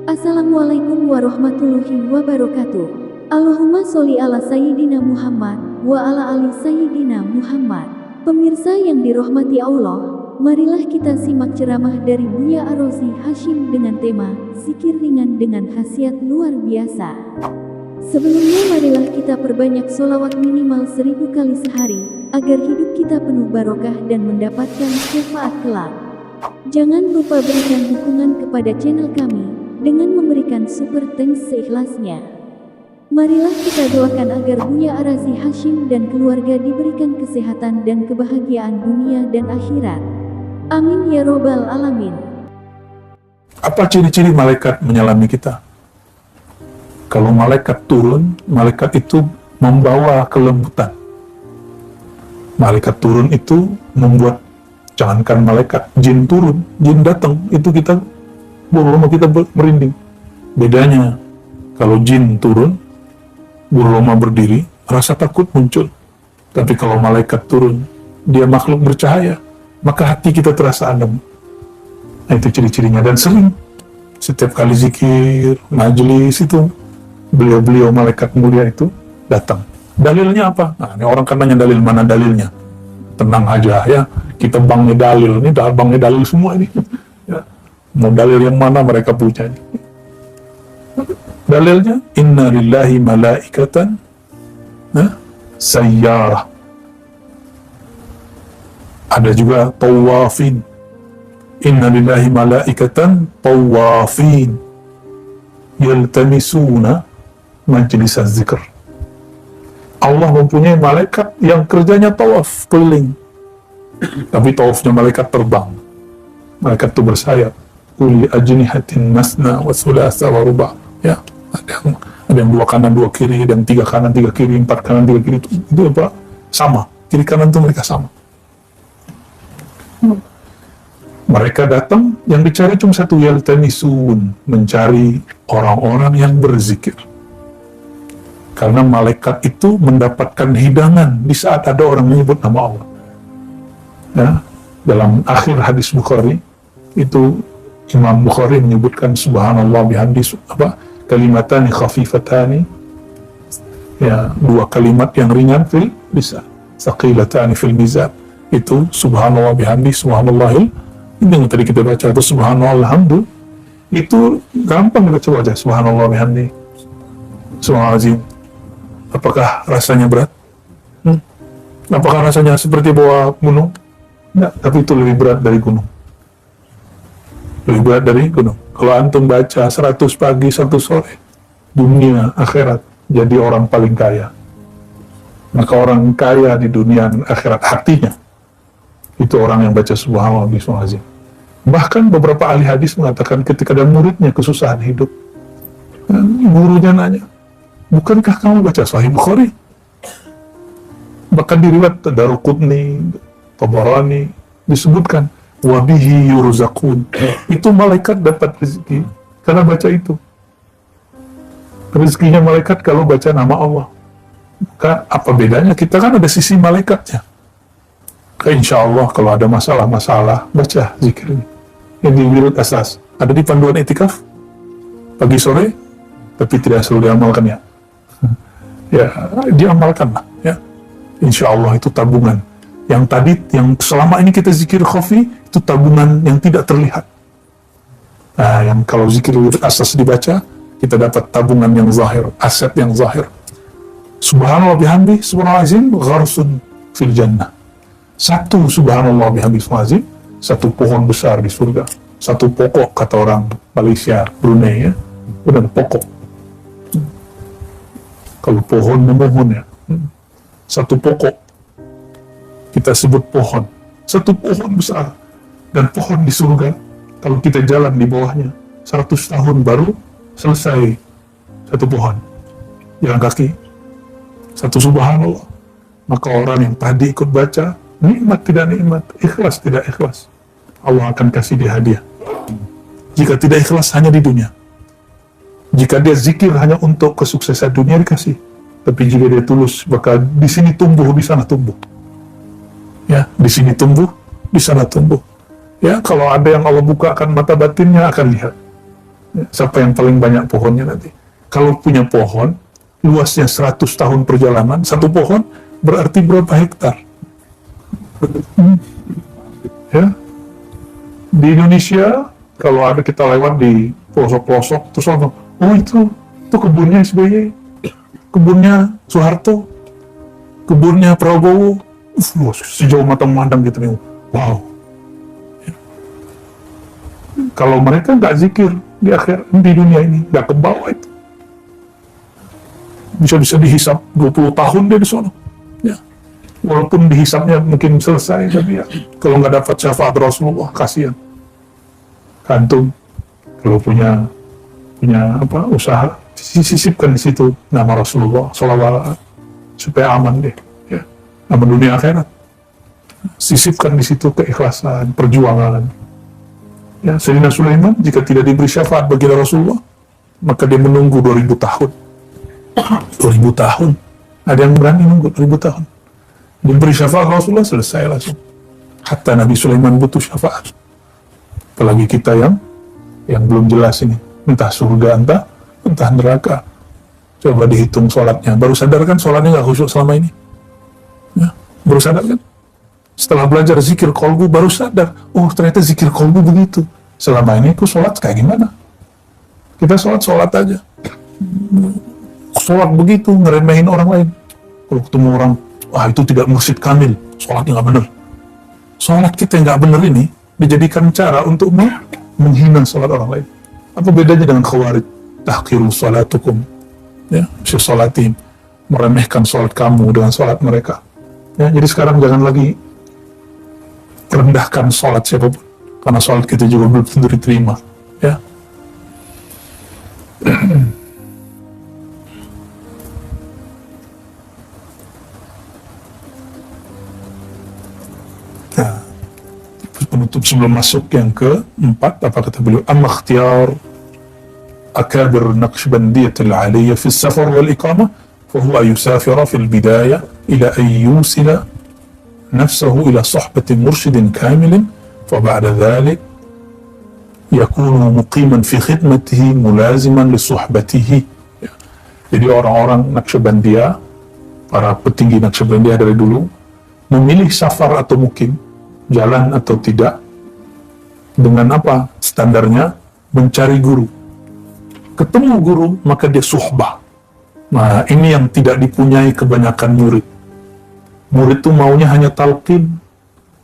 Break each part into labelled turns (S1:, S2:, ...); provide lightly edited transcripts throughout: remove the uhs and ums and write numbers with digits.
S1: Assalamualaikum warahmatullahi wabarakatuh. Allahumma sholli ala Sayyidina Muhammad wa ala ali Sayyidina Muhammad. Pemirsa yang dirahmati Allah, marilah kita simak ceramah dari Buya Ar-Razi Hasyim dengan tema Zikir Ringan dengan Khasiat Luar Biasa. Sebelumnya marilah kita perbanyak sholawat minimal 1000 kali sehari, agar hidup kita penuh barokah dan mendapatkan syafaat kelak. Jangan lupa berikan dukungan kepada channel kami dengan memberikan super thanks seikhlasnya. Marilah kita doakan agar Buya Ar-Razi Hasyim dan keluarga diberikan kesehatan dan kebahagiaan dunia dan akhirat. Amin ya robbal alamin.
S2: Apa ciri-ciri malaikat menyelami kita? Kalau malaikat turun, malaikat itu membawa kelembutan. Malaikat turun itu membuat, jangankan malaikat, jin turun, jin datang, itu kita bulu roma kita merinding. Bedanya, kalau jin turun, bulu roma berdiri, rasa takut muncul. Tapi kalau malaikat turun, dia makhluk bercahaya, maka hati kita terasa adem. Nah, itu ciri-cirinya. Dan sering, setiap kali zikir, majelis itu, beliau-beliau malaikat mulia itu datang. Dalilnya apa? Nah, ini orang kan nanya dalil, mana dalilnya? Tenang aja ya, kita bangnya dalil, ini bangnya dalil semua ini. Ya. Mau dalil yang mana mereka punya? Dalilnya, inna lillahi malaikatan sayyarah. Ada juga tawafin. Inna lillahi malaikatan tawafin yaltamisuna majlis az-zikr. Allah mempunyai malaikat yang kerjanya tawaf keliling. Tapi tawafnya malaikat terbang. Malaikat itu bersayap. Uli ajnihatin masna wa sulasa wa ruba. Ya, ada yang dua kanan dua kiri, ada yang tiga kanan tiga kiri, empat kanan tiga kiri, itu apa? Sama. Kiri kanan itu mereka sama. Mereka datang, yang dicari cuma satu, yaltamisun, mencari orang-orang yang berzikir. Karena malaikat itu mendapatkan hidangan di saat ada orang menyebut nama Allah. Ya, dalam akhir hadis Bukhari itu Imam Bukhari menyebutkan subhanallah bihamdi kalimatani khafifatani, ya, dua kalimat yang ringan fil lisan, thaqilatani fil mizan. Itu subhanallah bihamdi, subhanallahil, ini yang tadi kita baca, itu subhanallah alhamdulillah, itu gampang kita coba aja, subhanallah bihamdi, subhanallahazim. Apakah rasanya berat? Apakah rasanya seperti bawa gunung? Enggak, tapi itu lebih berat dari gunung. Lebih berat dari gunung. Kalau antum baca 100 pagi, 1 sore, dunia, akhirat, jadi orang paling kaya. Maka orang kaya di dunia dan akhirat hatinya, itu orang yang baca subhanallah bismillahirrahmanirrahim. Bahkan beberapa ahli hadis mengatakan ketika ada muridnya kesusahan hidup, gurunya nanya, bukankah kamu baca Sahih Bukhari? Bahkan di riwayat Daruqutni, Tabarani disebutkan wabihi yurzaqun, itu malaikat dapat rezeki karena baca itu. Rezekinya malaikat kalau baca nama Allah. Maka apa bedanya? Kita kan ada sisi malaikatnya. Insya Allah kalau ada masalah-masalah, baca zikir ini. Yang di wirid asas, ada di panduan etikaf pagi sore, tapi tidak selalu diamalkan ya. Ya, diamalkanlah ya. Insya Allah itu tabungan. Yang tadi, yang selama ini kita zikir khafi, itu tabungan yang tidak terlihat. Nah, yang kalau zikir asas dibaca, kita dapat tabungan yang zahir, aset yang zahir. Subhanallah bihamdi, subhanallahazim, gharsun fil jannah. Satu subhanallah bihamdi, subhanallahazim, satu pohon besar di surga. Satu pokok, kata orang Malaysia, Brunei ya. Benar, pokok. Kalau pohon memohon ya. Satu pokok. Kita sebut pohon, satu pohon besar, dan pohon di surga, kalau kita jalan di bawahnya, 100 tahun baru selesai satu pohon, jalan kaki, satu subhanallah. Maka orang yang tadi ikut baca, nikmat tidak nikmat, ikhlas tidak ikhlas, Allah akan kasih dia hadiah. Jika tidak ikhlas hanya di dunia, jika dia zikir hanya untuk kesuksesan dunia dikasih, tapi jika dia tulus, maka di sini tumbuh, di sana tumbuh. Ya, di sini tumbuh, di sana tumbuh. Ya, kalau ada yang Allah bukakan mata batinnya akan lihat. Siapa yang paling banyak pohonnya nanti? Kalau punya pohon, luasnya 100 tahun perjalanan, satu pohon berarti berapa hektar? Ya. Di Indonesia, kalau ada kita lewat di pelosok-pelosok, terus langsung, oh itu kebunnya SBY, kebunnya Soeharto, kebunnya Prabowo, sejauh mata memandang gitu nih, wow. Ya. Kalau mereka nggak zikir di akhir di dunia ini, nggak ke bawah itu, bisa dihisap 20 tahun dia di sana. Ya. Walaupun dihisapnya mungkin selesai, tapi ya kalau nggak dapat syafaat Rasulullah, kasihan. Kantung, kalau punya usaha, sisipkan di situ nama Rasulullah SAW supaya aman deh, ya, aman dunia akhirat. Sisipkan di situ keikhlasan, perjuangan. Ya, Sayyidina Sulaiman jika tidak diberi syafaat bagi Rasulullah, maka dia menunggu 2000 tahun. 2000 tahun. Ada yang berani nunggu 2000 tahun. Diberi syafaat Rasulullah, selesai langsung. Hatta Nabi Sulaiman butuh syafaat. Apalagi kita yang belum jelas ini, entah surga, entah neraka. Coba dihitung sholatnya. Baru sadar kan sholatnya nggak khusyuk selama ini? Ya, baru sadar kan? Setelah belajar zikir kolbu, baru sadar, oh ternyata zikir kolbu begitu. Selama ini aku sholat kayak gimana? Kita sholat aja. Sholat begitu, ngeremehin orang lain. Kalau ketemu orang, wah itu tidak mursyid kamil, sholatnya nggak bener. Sholat kita yang nggak bener ini dijadikan cara untuk menghina sholat orang lain. Apa bedanya dengan khawarij? Tahqiru sholatukum, ya, syolatim, meremehkan sholat kamu dengan sholat mereka. Ya, jadi sekarang jangan lagi rendahkan sholat siapapun, karena sholat kita juga belum tentu diterima. Ya. Nah, penutup sebelum masuk yang keempat, apa kata beliau? Amma ikhtiyar akabir Naqshbandiyatil aliyah fi safar wal iqamah fahuwa yusafira fil bidayah ila an yusila nafsahu ila sahbati mursyidin kamilin faba'da dhalik yakunu muqiman fi khidmatihi mulaziman li suhbatihi. Jadi orang-orang Naqshbandiyah, para petinggi Naqshbandiyah dari dulu, memilih safar atau mukim, jalan atau tidak, dengan apa? Standarnya mencari guru. Ketemu guru, maka dia suhbah. Nah, ini yang tidak dipunyai kebanyakan murid. Murid itu maunya hanya talqin,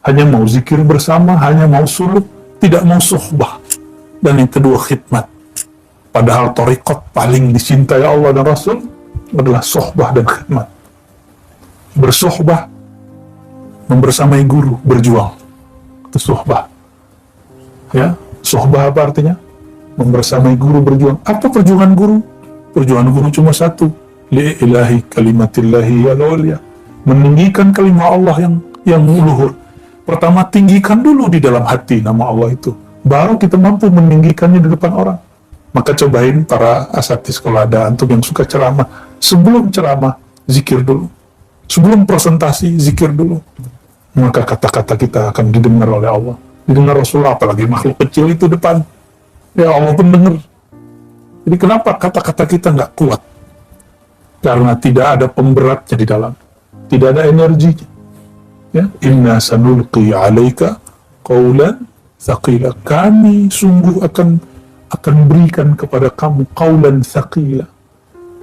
S2: hanya mau zikir bersama, hanya mau suluk, tidak mau suhbah. Dan yang kedua, khidmat. Padahal thariqat paling dicintai Allah dan Rasul adalah suhbah dan khidmat. Bersuhbah, membersamai guru, berjuang. Itu suhbah. Ya, suhbah apa artinya? Membersamai guru, berjuang. Apa perjuangan guru? Perjuangan guru cuma satu. Li'ilahi kalimatillahi al-ulya. Meninggikan kalimat Allah yang luhur. Pertama, tinggikan dulu di dalam hati nama Allah itu. Baru kita mampu meninggikannya di depan orang. Maka cobain para asatidz kalau ada antum yang suka ceramah. Sebelum ceramah, zikir dulu. Sebelum presentasi, zikir dulu. Maka kata-kata kita akan didengar oleh Allah. Didengar Rasulullah, apalagi makhluk kecil itu depan. Ya Allah pun dengar. Jadi kenapa kata-kata kita nggak kuat? Karena tidak ada pemberatnya di dalam. Tidak ada energinya. Ya, inna sanulqi alaika qawlan thaqila. Kami sungguh akan berikan kepada kamu qawlan thaqila.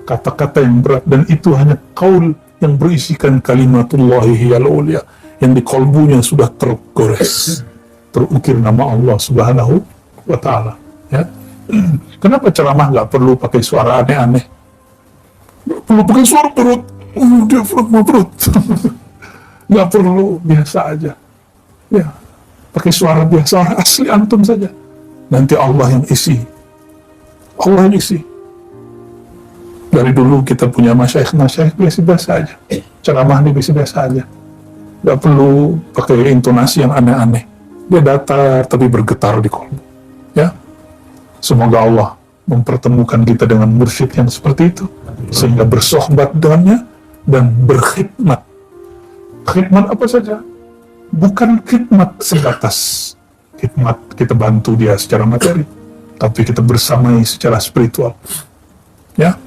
S2: Kata-kata yang berat, dan itu hanya qaul yang berisikan kalimatullahi hiyal ulya, yang di kolbunya sudah tergores, terukir nama Allah subhanahu wa ta'ala. Ya. Kenapa ceramah nggak perlu pakai suara aneh-aneh? Nggak perlu pakai suara perut, dia perut. Nggak perlu, biasa aja. Ya, pakai suara biasa, asli antum saja. Nanti Allah yang isi. Allah yang isi. Dari dulu kita punya masyaikh biasa-biasa aja. Ceramah ini biasa-biasa aja. Nggak perlu pakai intonasi yang aneh-aneh. Dia datar tapi bergetar di kolbu. Ya. Semoga Allah mempertemukan kita dengan mursyid yang seperti itu, sehingga bersohbat dengannya dan berkhidmat. Khidmat apa saja? Bukan khidmat sebatas khidmat kita bantu dia secara materi. tapi kita bersamai secara spiritual. Ya,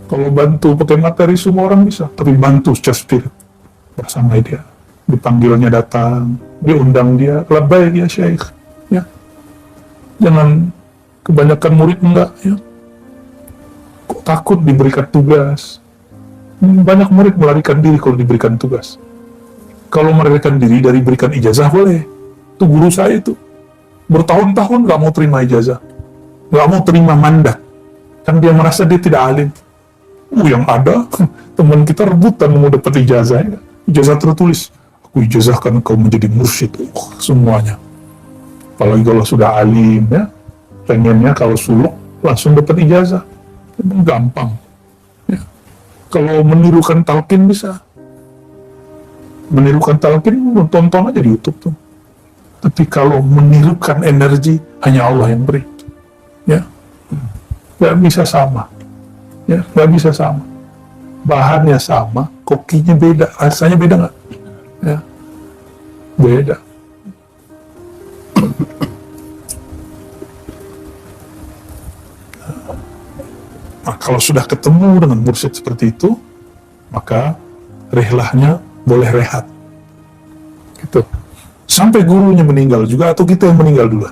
S2: kalau bantu pakai materi semua orang bisa, tapi bantu secara spirit, bersamai dia. Dipanggilnya datang, diundang dia, labbaik ya Syekh. Ya, jangan kebanyakan murid enggak. Ya, kok takut diberikan tugas. Banyak murid melarikan diri kalau diberikan tugas. Kalau melarikan diri dari berikan ijazah boleh. Itu guru saya itu bertahun-tahun gak mau terima ijazah, gak mau terima mandat, kan dia merasa dia tidak alim. Yang ada teman kita rebutan mau dapat ijazah, ya. Ijazah tertulis, aku ijazahkan kau menjadi mursyid, semuanya. Apalagi kalau sudah alim, ya, pengennya kalau suluk langsung dapat ijazah, emang gampang. Ya. Kalau menirukan talqin bisa, menirukan talqin tonton aja di YouTube tuh. Tapi kalau menirukan energi, hanya Allah yang beri. Ya, nggak bisa sama. Ya, nggak bisa sama. Bahannya sama, kokinya beda, rasanya beda nggak? Ya, beda. Nah, kalau sudah ketemu dengan mursyid seperti itu, maka rihlahnya boleh rehat. Gitu. Sampai gurunya meninggal juga, atau kita yang meninggal dulu.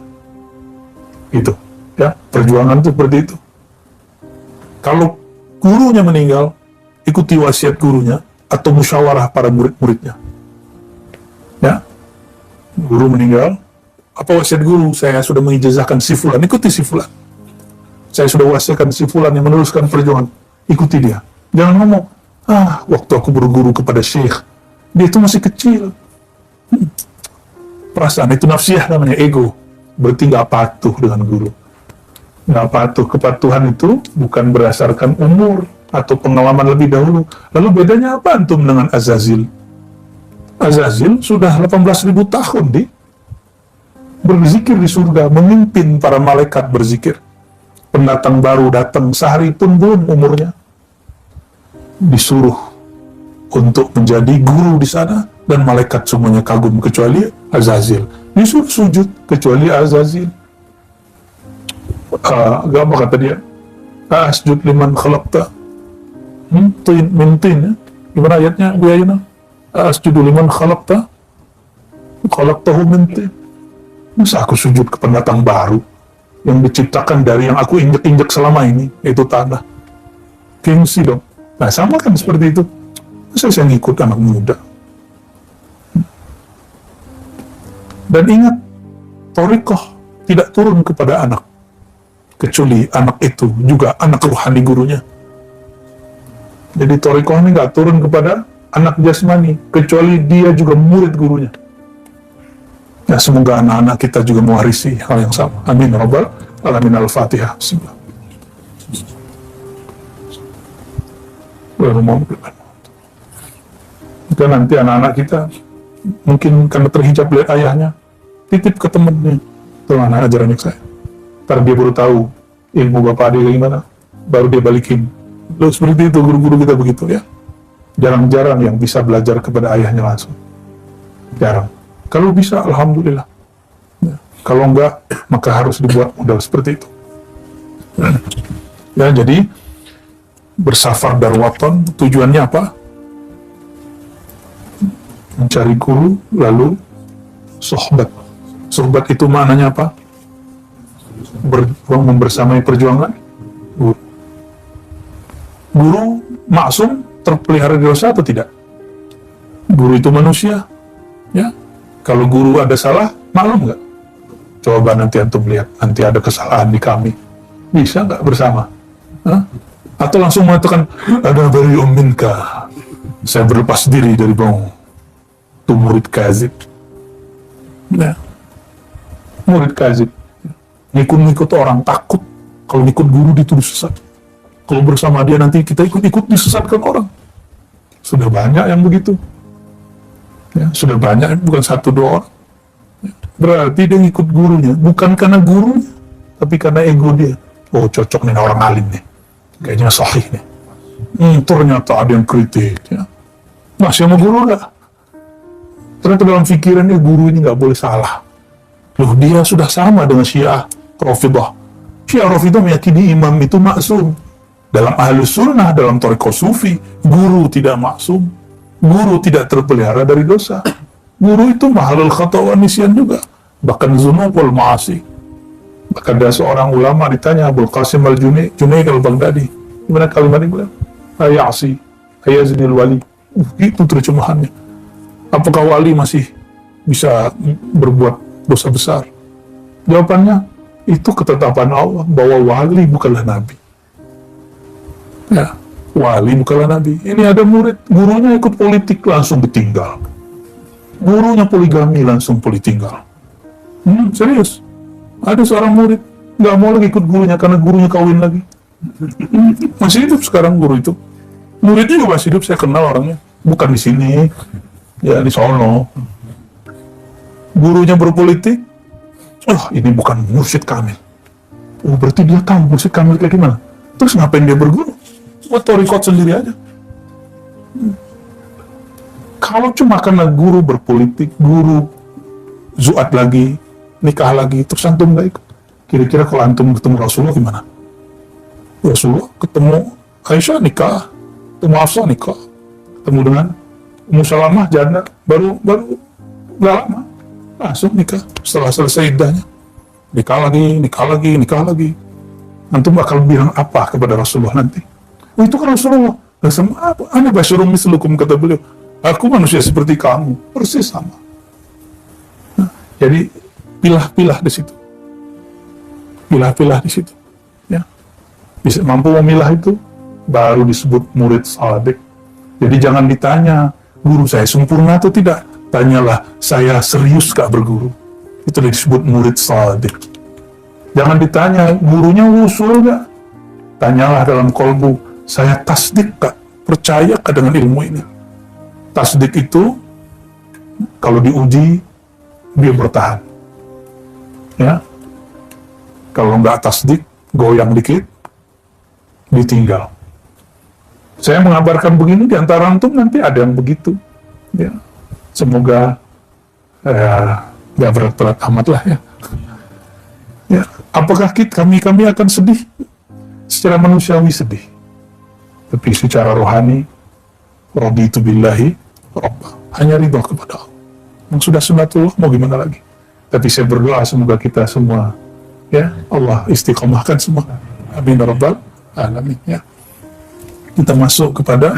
S2: Gitu. Ya, perjuangan itu seperti itu. Kalau gurunya meninggal, ikuti wasiat gurunya, atau musyawarah para murid-muridnya. Ya, guru meninggal, apa wasiat guru? Saya sudah mengijazahkan si fulan, ikuti si fulan. Saya sudah wasiatkan si fulan yang meneruskan perjuangan, ikuti dia. Jangan ngomong, waktu aku berguru kepada syekh, dia itu masih kecil. Perasaan itu nafsiyah namanya, ego. Berarti nggak patuh dengan guru. Nggak patuh. Kepatuhan itu bukan berdasarkan umur atau pengalaman lebih dahulu. Lalu bedanya apa antum dengan Azazil? Azazil sudah 18.000 tahun berzikir di surga, memimpin para malaikat berzikir. Pendatang baru datang sehari pun belum umurnya, disuruh untuk menjadi guru di sana, dan malaikat semuanya kagum kecuali Azazil. Disuruh sujud kecuali Azazil. Apa kata dia? Asjud liman khalaqta min tin, ya? Gimana ayatnya Bu Ayuna? Asjudu liman khalaqtahu min tin. Masa aku sujud ke pendatang baru yang diciptakan dari yang aku injek-injek selama ini, yaitu tanah? Gengsi dong. Nah, sama kan seperti itu. Masa saya ngikut anak muda? Dan ingat, thariqah tidak turun kepada anak, kecuali anak itu juga anak ruhani gurunya. Jadi thariqah ini nggak turun kepada anak jasmani, kecuali dia juga murid gurunya. Ya, semoga anak-anak kita juga mewarisi hal yang sama. Amin. Rabbal alamin. Al-Fatihah. Bismillah. Maka nanti anak-anak kita mungkin karena terhijab lihat ayahnya, titip ke temennya, teman ajaran saya. Ntar dia baru tahu ilmu bapak dia gimana, baru dia balikin. Lalu seperti itu guru-guru kita begitu ya. Jarang-jarang yang bisa belajar kepada ayahnya langsung. Jarang. Kalau bisa, alhamdulillah. Ya. Kalau enggak, maka harus dibuat modal seperti itu. Ya, jadi bersafar darwaton tujuannya apa? Mencari guru, lalu sohbat. Sohbat itu maknanya apa? Membersamai perjuangan guru. Guru maksum, terpelihara dari dosa atau tidak? Guru itu manusia, ya. Kalau guru ada salah, maklum nggak? Coba nanti antum lihat, nanti ada kesalahan di kami, bisa nggak bersama? Hah? Atau langsung mengatakan, ada bari minka, saya berlepas diri dari bang, itu murid kazib. Nah, murid kazib, ngikut-ngikut orang, takut kalau ngikut guru dituduh sesat. Kalau bersama dia nanti kita ikut-ikut disesatkan orang. Sudah banyak yang begitu. Ya, sudah banyak, bukan satu dua orang. Ya, berarti dia ngikut gurunya, bukan karena gurunya, tapi karena ego dia. Oh, cocok nih orang alim nih, kayaknya sahih nih. Ternyata ada yang kritik. Ya. Masih sama guru nggak? Ternyata dalam pikirannya guru ini nggak boleh salah. Loh, dia sudah sama dengan Syiah, Rafidhah. Syiah Rafidhah meyakini imam itu maksum. Dalam Ahlus Sunnah, dalam Thariqah Sufi, guru tidak maksum. Guru tidak terpelihara dari dosa. Guru itu mahalul khata' wa nisyan juga. Bahkan dzunub wal ma'asi. Bahkan ada seorang ulama ditanya, Abul Qasim al-Junaid al-Baghdadi, gimana kalimat ini? Ayasi, ayazinil wali. Itu terjemahannya. Apakah wali masih bisa berbuat dosa besar? Jawabannya, itu ketetapan Allah bahwa wali bukanlah nabi. Ya, wali bukanlah nabi. Ini ada murid, gurunya ikut politik langsung ditinggal. Gurunya poligami langsung ditinggal. Serius. Ada seorang murid nggak mau lagi ikut gurunya karena gurunya kawin lagi. Masih hidup sekarang guru itu. Muridnya juga masih hidup, saya kenal orangnya. Bukan di sini, ya di Solo. Gurunya berpolitik. Oh, ini bukan mursyid kamil. Oh, berarti dia tahu mursyid kamil kayak gimana. Terus ngapain dia berguru? Buat thariqat sendiri aja. Kalau cuma karena guru berpolitik, guru zuat lagi, nikah lagi, terus antum nggak ikut. Kira-kira kalau antum ketemu Rasulullah gimana? Rasulullah ketemu Aisyah nikah, ketemu Hafsah nikah, ketemu dengan Ummu Salamah janda, baru nggak lama langsung nikah. Setelah selesai iddahnya, nikah lagi. Antum bakal bilang apa kepada Rasulullah nanti? Oh, itu kan Rasulullah. Sama apa? Ana basyarum mislukum, kata beliau. Aku manusia seperti kamu, persis sama. Nah, jadi pilah-pilah di situ. Pilah-pilah di situ. Ya. Bisa mampu memilah itu baru disebut murid shadiq. Jadi jangan ditanya, guru saya sempurna atau tidak? Tanyalah, saya serius gak berguru? Itu disebut murid shadiq. Jangan ditanya, gurunya usul gak? Tanyalah dalam kolbu, saya tasdik gak? Percaya gak dengan ilmu ini? Tasdik itu, kalau diuji, dia bertahan. Ya, kalau nggak tasdik, goyang dikit, ditinggal. Saya mengabarkan begini, di antara antum nanti ada yang begitu. Ya, semoga nggak berat-berat amat lah ya. Ya, apakah kami akan sedih? Secara manusiawi sedih, tapi secara rohani, raditu billahi rabbah, hanya ridho kepada Allah. Yang sudah sunatullah, mau gimana lagi? Tapi saya berdoa semoga kita semua, ya Allah istiqomahkan semua. Amin ya rabbal alamin. Ya, kita masuk kepada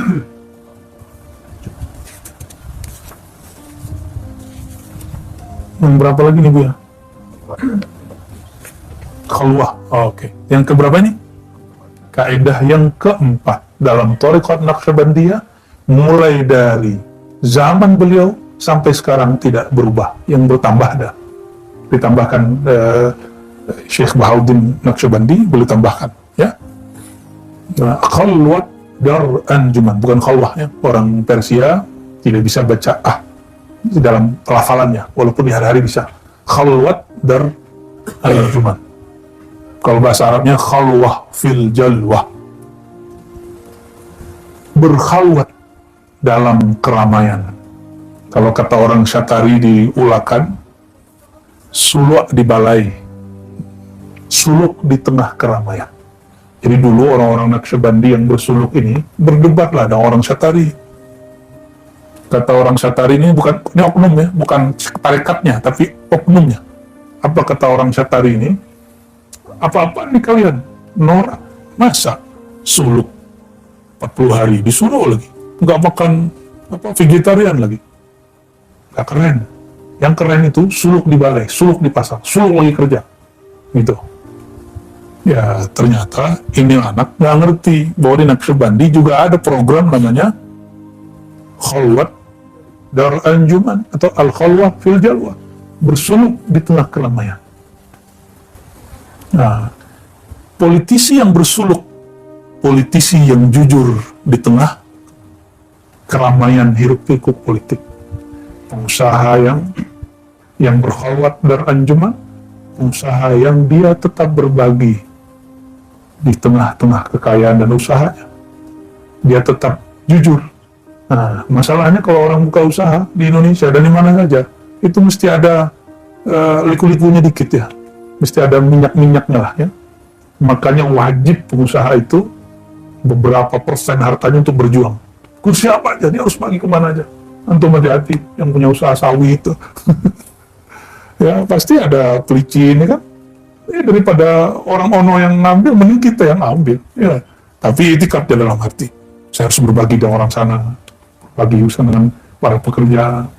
S2: yang berapa lagi nih Bu ya? Khalwah. Oke. Yang keberapa nih? Kaidah yang keempat dalam Thariqat Naqsyabandiyah, mulai dari zaman beliau sampai sekarang tidak berubah, yang bertambah dah. Ditambahkan Syekh Bahauddin Naqsyabandi boleh tambahkan, ya. Khalwat dar anjuman, bukan khalwah ya. Orang Persia tidak bisa baca di dalam pelafalannya, walaupun di hari-hari bisa. Khalwat dar anjuman. Kalau bahasa Arabnya khalwah fil jalwah. Berkhalwat dalam keramaian. Kalau kata orang Syatari diulakan, suluk di balai, suluk di tengah keramaian. Jadi dulu orang-orang Naqsyabandi yang bersuluk ini berdebatlah dengan orang Syatari. Kata orang Syatari ini ini oknum ya, bukan tarikatnya, tapi oknumnya. Apa kata orang Syatari ini? Apa-apa nih kalian? Norak, masa suluk 40 hari disuruh lagi? Nggak makan vegetarian lagi? Nggak keren. Yang keren itu suluk di balai, suluk di pasar, suluk lagi kerja. Gitu. Ya ternyata ini anak nggak ngerti bahwa di Naqsyabandi juga ada program namanya Khalwat Dar Anjuman atau Al-Khalwah fil Jalwah, bersuluk di tengah keramaian. Nah, politisi yang bersuluk, politisi yang jujur di tengah keramaian hiruk-pikuk politik, pengusaha yang berkhalwat dar anjuman, pengusaha yang dia tetap berbagi di tengah-tengah kekayaan dan usahanya, dia tetap jujur. Nah, masalahnya kalau orang buka usaha di Indonesia dan di mana saja, itu mesti ada liku-likunya dikit ya, mesti ada minyak-minyaknya lah ya. Makanya wajib pengusaha itu beberapa persen hartanya untuk berjuang. Kursi apa aja, dia harus pergi kemana aja. Antum hati-hati yang punya usaha sawi itu. Ya pasti ada pelicin, ya kan? Ya, daripada orang ono yang ngambil, mending kita yang ambil. Ya. Tapi itikadnya dalam hati, saya harus berbagi dengan orang sana, berbagi usaha dengan para pekerja.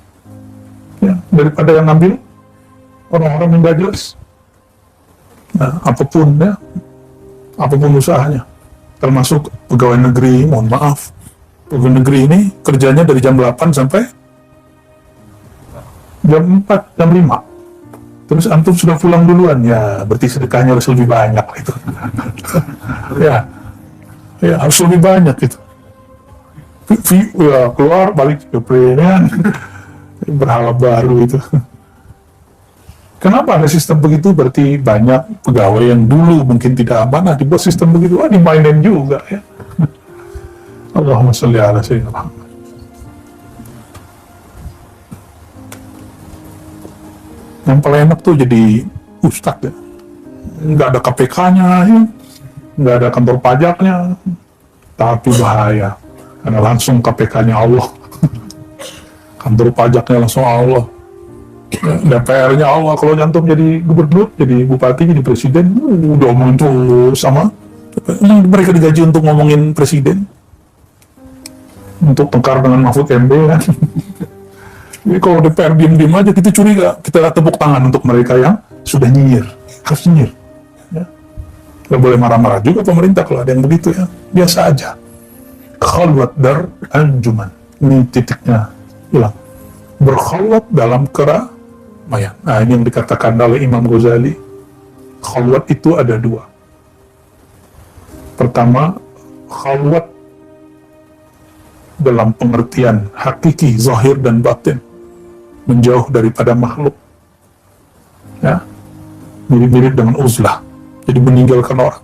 S2: Ya, daripada yang ngambil orang-orang yang gak jelas. Nah, apapun ya, apapun usahanya, termasuk pegawai negeri, mohon maaf, pegawai negeri ini kerjanya dari jam 8 sampai jam 4, jam 5. Terus antum sudah pulang duluan, ya berarti sedekahnya harus lebih banyak itu. Ya, ya harus lebih banyak itu. Ya, keluar balik ke kan, berhala baru itu. Kenapa ada sistem begitu? Berarti banyak pegawai yang dulu mungkin tidak amanah dibuat sistem begitu, dimainin juga ya. Allahumma sholli ala sayyidina Muhammad. Yang paling enak tuh jadi ustadz ya. Nggak ada KPK-nya, ya. Nggak ada kantor pajaknya, tapi bahaya. Karena langsung KPK-nya Allah. Kantor pajaknya langsung Allah. Ya, DPR-nya Allah. Kalau nyantum jadi gubernur, jadi bupati, jadi presiden, udah ngomongin tuh sama. Mereka digaji untuk ngomongin presiden. Untuk tengkar dengan Mahfud MD kan. Jadi kalau DPR diem-diem aja, kita curiga, kita tepuk tangan untuk mereka yang sudah nyinyir, harus nyinyir. Ya. Gak boleh marah-marah juga pemerintah kalau ada yang begitu ya, biasa aja. Khalwat dar anjuman, ini titiknya hilang. Berkhalwat dalam keramaian. Nah ini yang dikatakan oleh Imam Ghazali, khalwat itu ada dua. Pertama, khalwat dalam pengertian hakiki, zahir dan batin, menjauh daripada makhluk, ya, mirip-mirip dengan uzlah, jadi meninggalkan orang.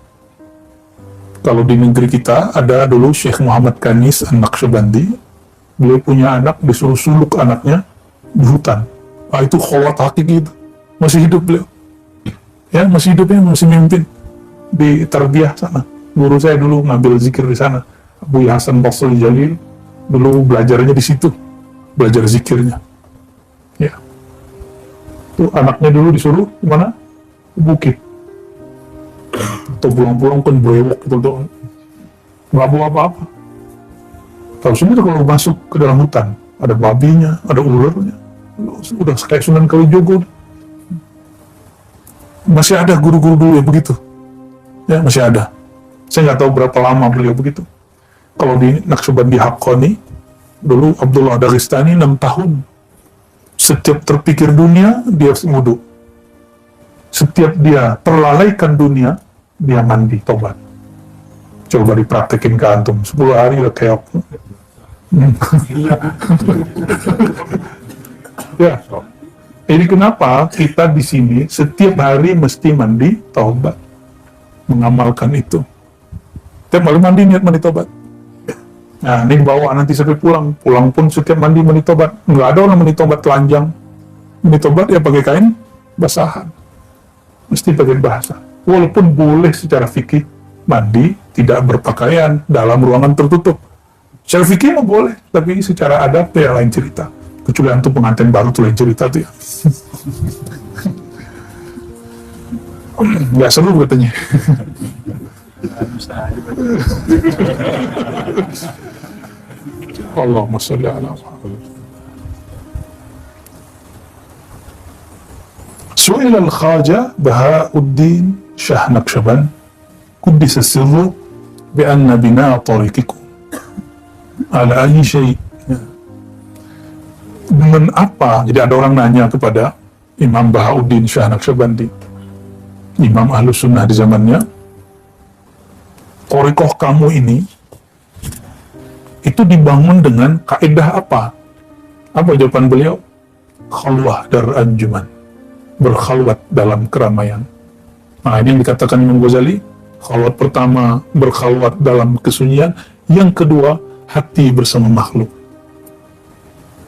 S2: Kalau di negeri kita ada dulu Syekh Muhammad Kanis An-Naqsyabandi, beliau punya anak, disuruh suluk anaknya di hutan. Nah, itu khalwat hakiki itu, masih hidup beliau, ya masih hidupnya, masih mimpin di tarbiyah sana. Guru saya dulu ngambil zikir di sana, Abu Hasan Basri Jalil, dulu belajarnya di situ, belajar zikirnya. Ya, tuh anaknya dulu disuruh kemana? Bukit. Atau pulang-pulang kan brewok gitu tuh, nggak bawa apa-apa. Tahu sendiri kalau masuk ke dalam hutan, ada babinya, ada ularnya, udah kayak Sunan Kalijogo. Masih ada guru-guru dulu yang begitu, ya masih ada. Saya nggak tahu berapa lama beliau begitu. Kalau di Naqsyabandi Haqqani, dulu Abdullah Dagestani 6 tahun. Setiap terpikir dunia, dia wudhu. Setiap dia terlalaikan dunia, dia mandi, tobat. Coba dipraktekin ke antum, 10 hari udah keok. Ya, ini kenapa kita di sini setiap hari mesti mandi, tobat. Mengamalkan itu. Setiap hari mandi, niat mandi, tobat. Nah, ini bawa nanti sampai pulang. Pulang pun setiap mandi tobat. Nggak ada orang mandi tobat telanjang. Mandi tobat ya pakai kain basahan. Mesti pakai bahasa. Walaupun boleh secara fikih mandi tidak berpakaian dalam ruangan tertutup. Secara fikih mah boleh, tapi secara adat ya lain cerita. Kecuali antum pengantin baru tuh lain cerita tuh ya. Nggak seru katanya. Allahumma sholli ala Muhammad. Su'ila al-Khaja Bahauddin Shah Naqsyaband Quddisa sirruh bi anna bina tariqikum ala ayyi syai'. Dengan apa? Jadi ada orang nanya kepada Imam Bahauddin Shah Naqsyabandi, Imam Ahlus Sunnah di zamannya, thariqah kamu ini itu dibangun dengan kaidah apa? Apa jawaban beliau? Khalwah dar anjuman, berkhalwat dalam keramaian. Nah ini yang dikatakan Imam Ghazali, khalwat pertama berkhalwat dalam kesunyian, yang kedua hati bersama makhluk.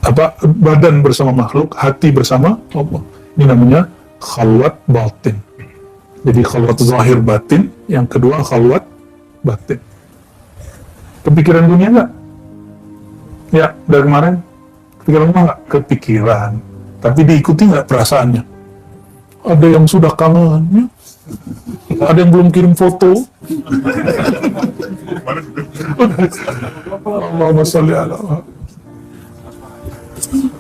S2: Apa? Badan bersama makhluk, hati bersama Allah. Ini namanya khalwat batin. Jadi khalwat zahir batin, yang kedua khalwat batin. Kepikiran dunia nggak? Ya, dari kemarin kepikiran rumah nggak? Kepikiran. Tapi diikuti nggak perasaannya? Ada yang sudah kangen, ya? Ada yang belum kirim foto. Allahumma sholli ala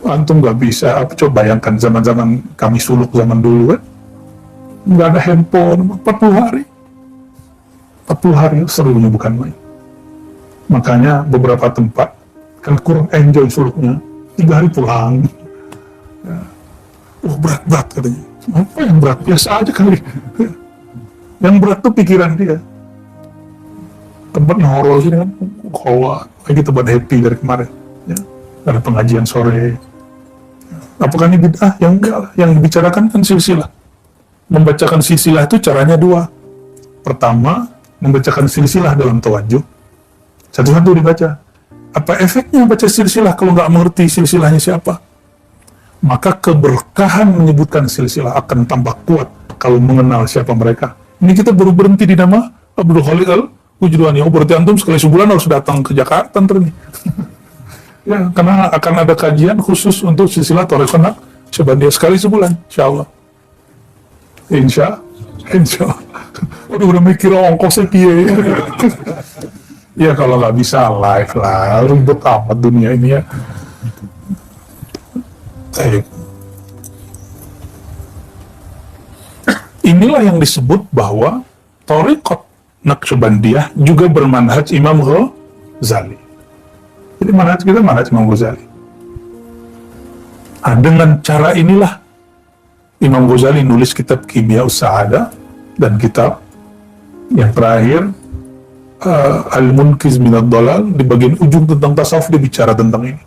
S2: antum nggak bisa. Coba bayangkan zaman-zaman kami suluk zaman dulu kan, nggak ada handphone 40 hari. 40 hari serunya bukan main. Makanya beberapa tempat kan kurang enjoy suluknya, 3 hari pulang. Ya. Oh berat-berat katanya. Apa yang berat? Biasa aja kali. Yang berat tuh pikiran dia. Tempat horor sini kan, kalau kita buat happy dari kemarin. Ya. Ada pengajian sore. Apakah ini bid'ah? Yang enggak lah. Yang dibicarakan kan silsilah. Membacakan silsilah itu caranya dua. Pertama, membacakan silsilah dalam tawajuh. Satu-satu dibaca. Apa efeknya baca silsilah kalau nggak mengerti silsilahnya siapa? Maka keberkahan menyebutkan silsilah akan tambah kuat kalau mengenal siapa mereka. Ini kita baru berhenti di nama Abdul Khaliq Al-Wujudwani. Oh, berarti antum sekali sebulan harus datang ke Jakarta ntar nih. Ya, karena akan ada kajian khusus untuk silsilah Thariqah Naqsyabandiyah sekali sebulan, insya Allah. Udah mikir ongkosnya piye. Ya kalau nggak bisa live lah, ribet amat dunia ini ya. Inilah yang disebut bahwa Thariqah Naqsyabandiyah juga bermanhaj Imam Ghazali. Jadi manhaj kita manhaj Imam Ghazali. Nah, dengan cara inilah Imam Ghazali nulis kitab Kimya Us-Sa'adah dan kitab yang terakhir Al-Munqiz Minad Dhalal. Di bagian ujung tentang tasawuf dia bicara tentang ini.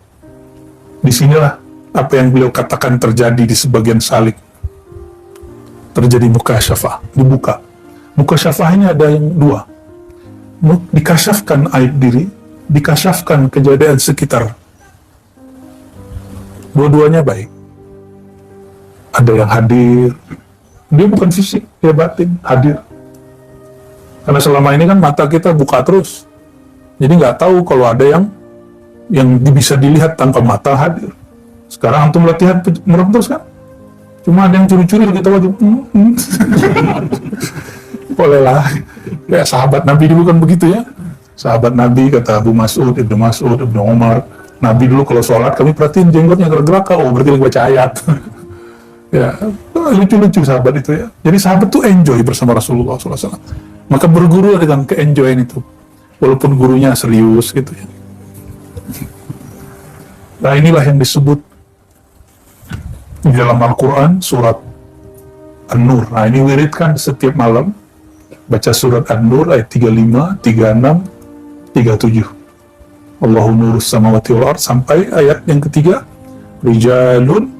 S2: Disinilah apa yang beliau katakan terjadi di sebagian salik. Terjadi mukasyafah, dibuka. Mukasyafahnya ada yang dua. Dikasyafkan aib diri, dikasyafkan kejadian sekitar. Dua-duanya baik. Ada yang hadir, dia bukan fisik, dia batin, hadir. Karena selama ini kan mata kita buka terus, jadi nggak tahu kalau ada yang bisa dilihat tanpa mata hadir. Sekarang antum latihan merem terus kan? Cuma ada yang curi-curi kita wajib. Boleh lah. Kayak sahabat Nabi dulu kan begitu ya. Sahabat Nabi kata Abu Mas'ud, Ibnu Umar, Nabi dulu kalau sholat kami perhatiin jenggotnya gerak-gerak, oh berarti lagi baca ayat. Ya, lucu-lucu sahabat itu ya. Jadi sahabat tuh enjoy bersama Rasulullah SAW. Maka berguru dengan ke-enjoyan itu. Walaupun gurunya serius gitu ya. Nah inilah yang disebut di dalam Al-Quran surat An-Nur. Nah ini wiridkan setiap malam. Baca surat An-Nur ayat 35, 36, 37. Allahu nurus samawati wal ard sampai ayat yang ketiga. Rijalun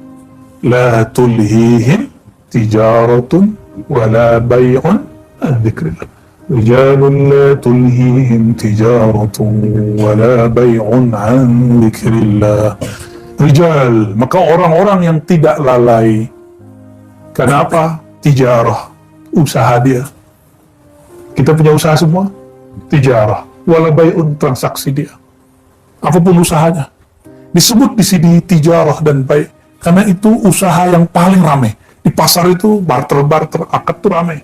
S2: la tulhihim tijaratun wala bay'un an dzikrillah. Rijalun la tulhihim tijaratun wala bay'un an dzikrillah. Rijal, maka orang-orang yang tidak lalai. Kenapa? Tijarah, usaha dia. Kita punya usaha semua, tijarah, wala bay'un, transaksi dia. Apapun usahanya. Disebut di sini tijarah dan bay', karena itu usaha yang paling ramai. Di pasar itu barter-barter, akad itu ramai.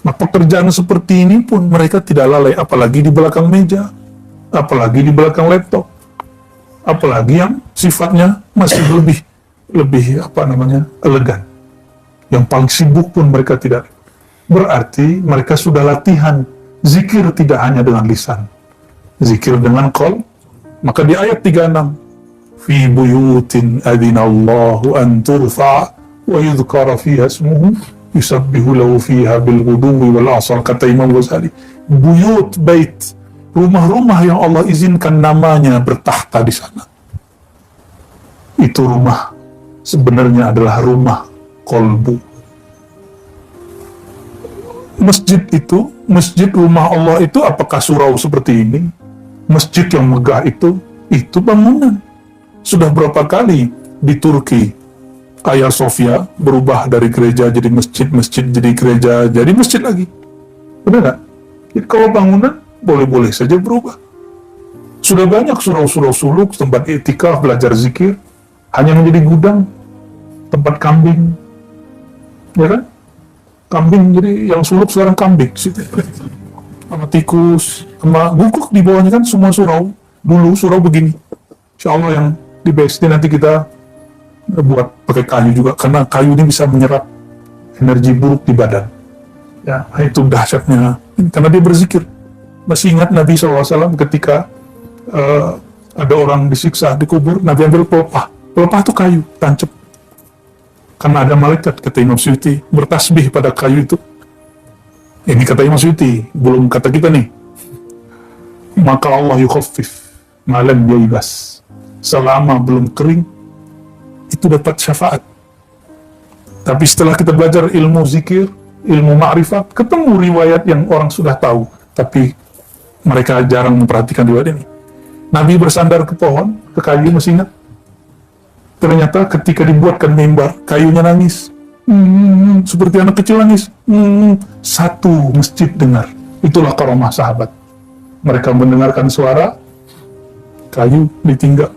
S2: Nah pekerjaan seperti ini pun mereka tidak lalai, apalagi di belakang meja, apalagi di belakang laptop. Apalagi yang sifatnya masih lebih elegan. Yang paling sibuk pun mereka tidak. Berarti mereka sudah latihan zikir tidak hanya dengan lisan, zikir dengan qol. Maka di ayat 36, fi buyutin adzinallahu an turfa wa yudhkara fiha ismuhu yusabbihu lahu fiha bil ghuduwi wal asar, kata Imam Ghazali. Buyut, bait, rumah-rumah yang Allah izinkan namanya bertahta di sana. Itu rumah sebenarnya adalah rumah kolbu. Masjid itu, masjid rumah Allah itu apakah surau seperti ini? Masjid yang megah itu bangunan. Sudah berapa kali di Turki Hagia Sophia berubah dari gereja jadi masjid, masjid jadi gereja, jadi masjid lagi. Benar nggak? Jadi kalau bangunan boleh-boleh saja berubah. Sudah banyak surau-surau suluk, tempat iktikaf, belajar zikir, hanya menjadi gudang, tempat kambing. Ya kan? Kambing, jadi yang suluk sekarang kambing. Sama tikus, sama guguk di bawahnya kan semua surau. Dulu surau begini. Insya Allah yang di BSD nanti kita buat pakai kayu juga, karena kayu ini bisa menyerap energi buruk di badan. Ya, itu dahsyatnya. Karena dia berzikir. Masih ingat Nabi SAW ketika ada orang disiksa, dikubur, Nabi ambil pelepah. Pelepah itu kayu, tancap. Karena ada malaikat, kata Imam Suyuti, bertasbih pada kayu itu. Ini kata Imam Suyuti, belum kata kita nih. Maka Allah yukhaffif, malam yaibas. Selama belum kering, itu dapat syafaat. Tapi setelah kita belajar ilmu zikir, ilmu ma'rifat, ketemu riwayat yang orang sudah tahu, tapi mereka jarang memperhatikan riwayat ini. Nabi bersandar ke pohon, ke kayu, masih ingat? Ternyata ketika dibuatkan mimbar, kayunya nangis. Seperti anak kecil nangis. Satu masjid dengar. Itulah karomah sahabat. Mereka mendengarkan suara, kayu ditinggal.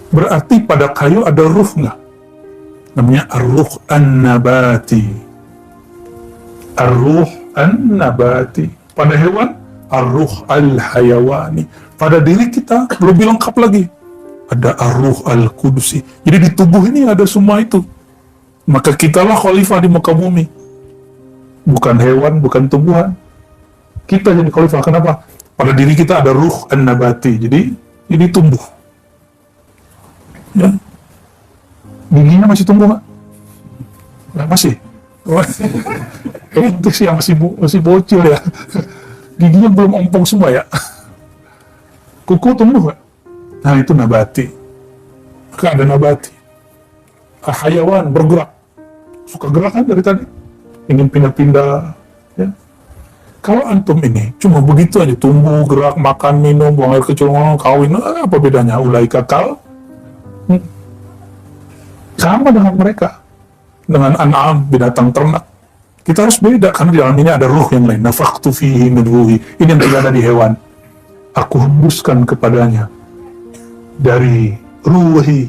S2: Berarti pada kayu ada ruh nggak? Namanya ar-ruh an-nabati. Ar-ruh an-nabati. Pada hewan, ar-ruh al-hayawani. Pada diri kita lebih lengkap lagi. Ada ar-ruh al-kudusi. Jadi di tubuh ini ada semua itu. Maka kitalah khalifah di muka bumi. Bukan hewan, bukan tumbuhan. Kita jadi khalifah. Kenapa? Pada diri kita ada ruh an-nabati. Jadi ini tumbuh. Ya. Giginya masih tumbuh nggak? Ya, masih. Itu sih yang masih bocil ya. Giginya belum ompong semua ya. Kuku tumbuh nggak? Nah itu nabati. Maka ada nabati. Hayawan bergerak. Suka gerak kan dari tadi. Ingin pindah-pindah. Ya. Kalau antum ini cuma begitu aja, tumbuh, gerak, makan, minum, buang air kecil, kawin, apa bedanya? Ulaika kal. Sama dengan mereka. Dengan an'am, binatang ternak. Kita harus beda, karena di dalam ini ada ruh yang lain. Nafakhtu fihi min ruhi. Ini yang tidak ada di hewan. Aku hembuskan kepadanya dari ruhi,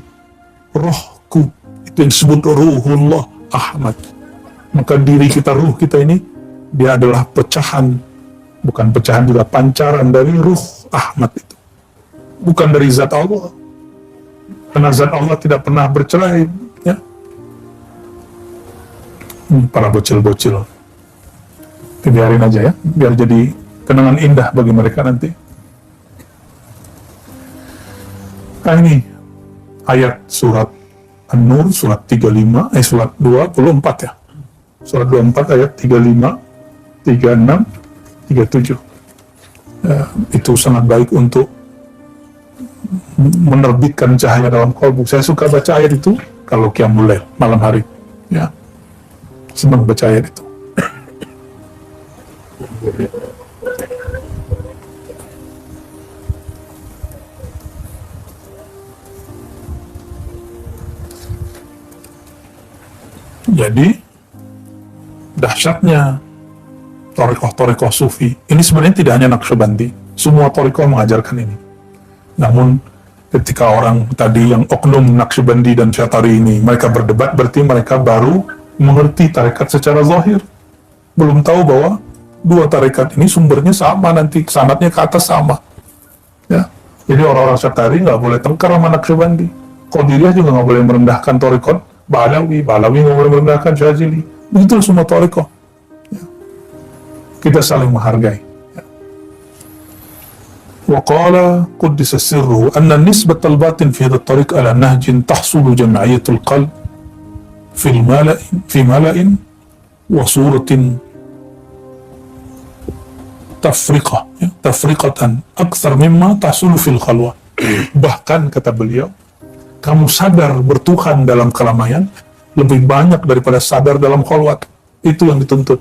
S2: rohku. Itu yang disebut ruhullah Ahmad. Maka diri kita, ruh kita ini, dia adalah pecahan, bukan pecahan juga, pancaran dari ruh Ahmad itu. Bukan dari zat Allah. Karena zat Allah tidak pernah bercerai, ya. Para bocil-bocil. Biarin aja ya, biar jadi kenangan indah bagi mereka nanti. Nah ini ayat surat An-Nur, surat 35, surat 24 ya. Surat 24 ayat 35, 36, 37. Itu sangat baik untuk menerbitkan cahaya dalam kolbu. Saya suka baca ayat itu kalau qiyamul lail, malam hari. Ya, senang baca ayat itu. Jadi dahsyatnya thariqah-thariqah sufi ini sebenarnya tidak hanya Naqsyabandi, semua thariqah mengajarkan ini. Namun ketika orang tadi yang oknum Naqsyabandi dan Syatari ini mereka berdebat, berarti mereka baru mengerti tarekat secara zahir, belum tahu bahwa dua tarekat ini sumbernya sama, nanti sanadnya ke atas sama ya. Jadi orang-orang Syatari nggak boleh tengkar sama Naqsyabandi, Qadiriyah juga nggak boleh merendahkan thariqat Ba'alawi nggak boleh merendahkan Syazili. Begitu semua thariqah ya. Kita saling menghargai. وقال قدس سره أن النسبة الباطن في هذا الطريق على نهج تحصل جمعية القلب في ملأ وصورة تفرقة أكثر مما تحصل في الخلوة. Bahkan kata beliau, kamu sadar bertuhan dalam keramaian lebih banyak daripada sadar dalam khalwat. Itu yang dituntut.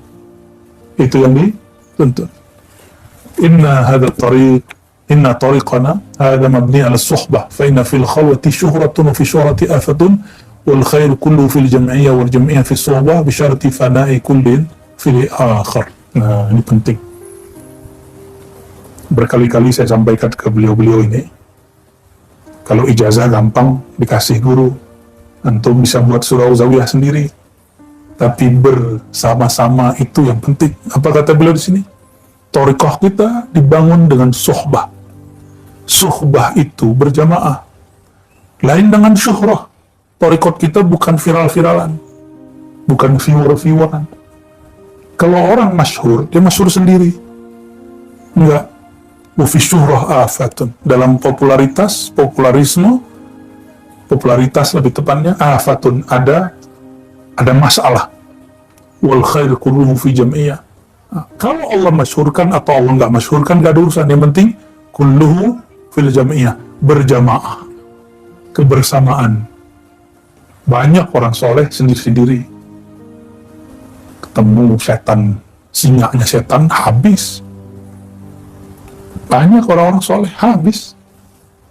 S2: Inna hadha tariq inna tariqana hadha mabni ala suhbah fa inna fil khalwati syuhratun wa fi syuhrati afatun wal khairu kullu fil jam'iyyah wal jam'iyyah fi suhbah bi syarti fana'i kullin fil akhar. Nah, ini penting. Berkali-kali saya sampaikan ke beliau-beliau ini, kalau ijazah gampang dikasih guru, antum bisa buat surau zawiyah sendiri, tapi bersama-sama itu yang penting. Apa kata beliau di sini? Thariqah kita dibangun dengan suhbah. Suhbah itu berjamaah. Lain dengan syuhrah. Thariqah kita bukan viral-viralan, bukan viewer-vieweran. Kalau orang masyhur, dia masyhur sendiri. Enggak. Wafi syuhrah afatun. Dalam popularitas, popularitas lebih tepatnya, afatun, ada masalah. Wal khair kulluhu fi jam'iyah. Kalau Allah masyhurkan atau Allah nggak masyhurkan, nggak ada urusan. Yang penting kulluhu fil jam'iyah, berjamaah, kebersamaan. Banyak orang soleh sendiri-sendiri. Ketemu setan, singanya setan habis. Banyak orang-orang soleh habis.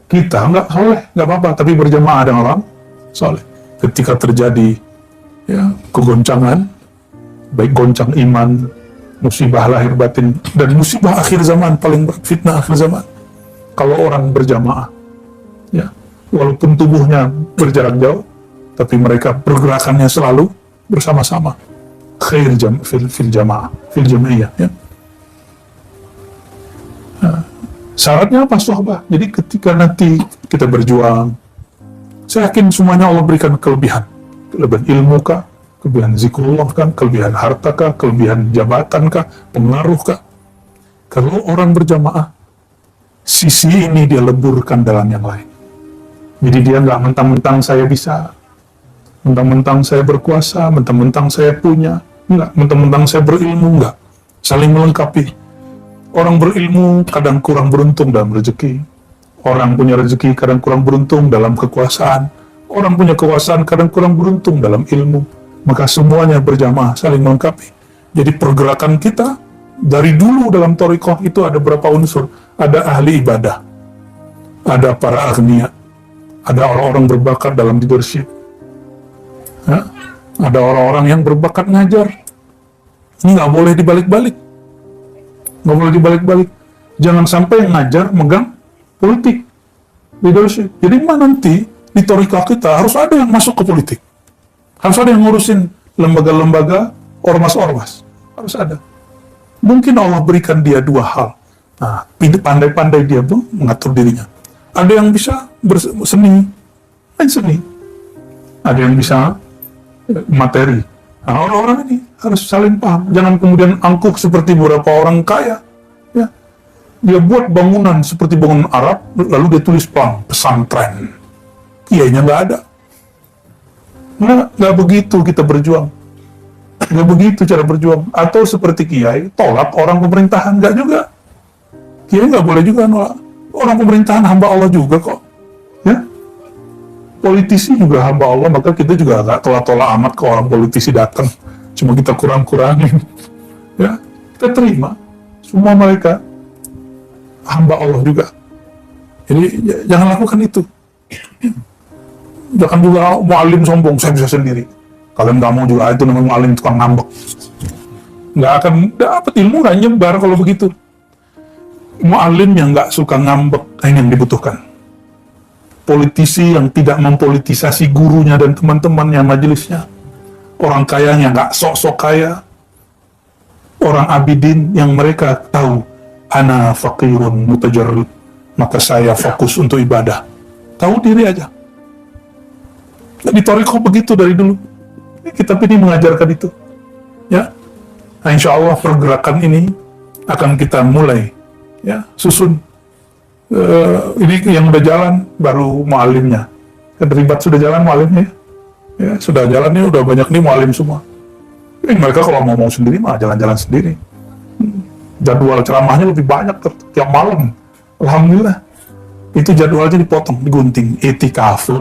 S2: Kita nggak soleh, nggak apa-apa, tapi berjamaah dengan orang soleh. Ketika terjadi kegoncangan, baik goncang iman, musibah lahir batin, dan musibah akhir zaman, paling berat, fitnah akhir zaman, kalau orang berjamaah, walaupun tubuhnya berjarak jauh, tapi mereka pergerakannya selalu bersama-sama. Khair fil jamaah, fil jamaiyah. Syaratnya apa? Suhbah. Jadi ketika nanti kita berjuang, saya yakin semuanya Allah berikan kelebihan ilmu kah, kelebihan zikrullah kan, kelebihan harta kah, kelebihan jabatan kah, pengaruh kah. Kalau orang berjamaah, sisi ini dia leburkan dalam yang lain. Jadi dia nggak mentang-mentang saya bisa, mentang-mentang saya berkuasa, mentang-mentang saya punya, enggak, mentang-mentang saya berilmu, enggak. Saling melengkapi. Orang berilmu kadang kurang beruntung dalam rezeki. Orang punya rezeki kadang kurang beruntung dalam kekuasaan. Orang punya kekuasaan kadang kurang beruntung dalam ilmu. Maka semuanya berjamaah, saling melengkapi. Jadi pergerakan kita dari dulu dalam thariqah itu ada berapa unsur? Ada ahli ibadah, ada para agniya, ada orang-orang berbakat dalam leadership, ada orang-orang yang berbakat ngajar. Ini nggak boleh dibalik-balik. Nggak boleh dibalik-balik. Jangan sampai ngajar megang politik, leadership. Jadi nanti di thariqah kita harus ada yang masuk ke politik. Harus ada yang ngurusin lembaga-lembaga, ormas-ormas. Harus ada. Mungkin Allah berikan dia dua hal. Nah, pandai-pandai dia pun mengatur dirinya. Ada yang bisa berseni, main seni. Ada yang bisa materi. Nah, orang-orang ini harus saling paham. Jangan kemudian angkuh seperti beberapa orang kaya. Dia buat bangunan seperti bangunan Arab, lalu dia tulis pesantren. Kiainya nggak ada. Nggak begitu kita berjuang. Nggak begitu cara berjuang. Atau seperti kiai, tolak orang pemerintahan. Nggak juga. Kiai nggak boleh juga nolak. Orang pemerintahan hamba Allah juga kok. Politisi juga hamba Allah, maka kita juga nggak tolak-tolak amat ke orang politisi datang. Cuma kita kurang-kurangin. Kita terima. Semua mereka hamba Allah juga. Jadi jangan lakukan itu. Jangan juga mu'alim sombong, saya bisa sendiri. Kalian nggak mau juga, itu namanya mu'alim tukang ngambek. Nggak akan dapat ilmu, nggak nyebar kalau begitu. Mu'alim yang nggak suka ngambek, ini yang dibutuhkan. Politisi yang tidak mempolitisasi gurunya dan teman-temannya, majelisnya. Orang kayanya nggak sok-sok kaya. Orang abidin yang mereka tahu, ana faqirun mutajarrid, maka saya fokus untuk ibadah. Tahu diri aja. Di thariqah begitu dari dulu. Kitab ini mengajarkan itu. Nah, insya Allah pergerakan ini akan kita mulai susun. Ini yang udah jalan baru mu'alimnya. Kan Ribat sudah jalan mu'alimnya. Sudah jalan ini udah banyak nih mu'alim semua. Mereka kalau mau sendiri mah jalan-jalan sendiri. Jadwal ceramahnya lebih banyak tiap malam. Alhamdulillah. Itu jadwalnya dipotong, digunting, itikaf.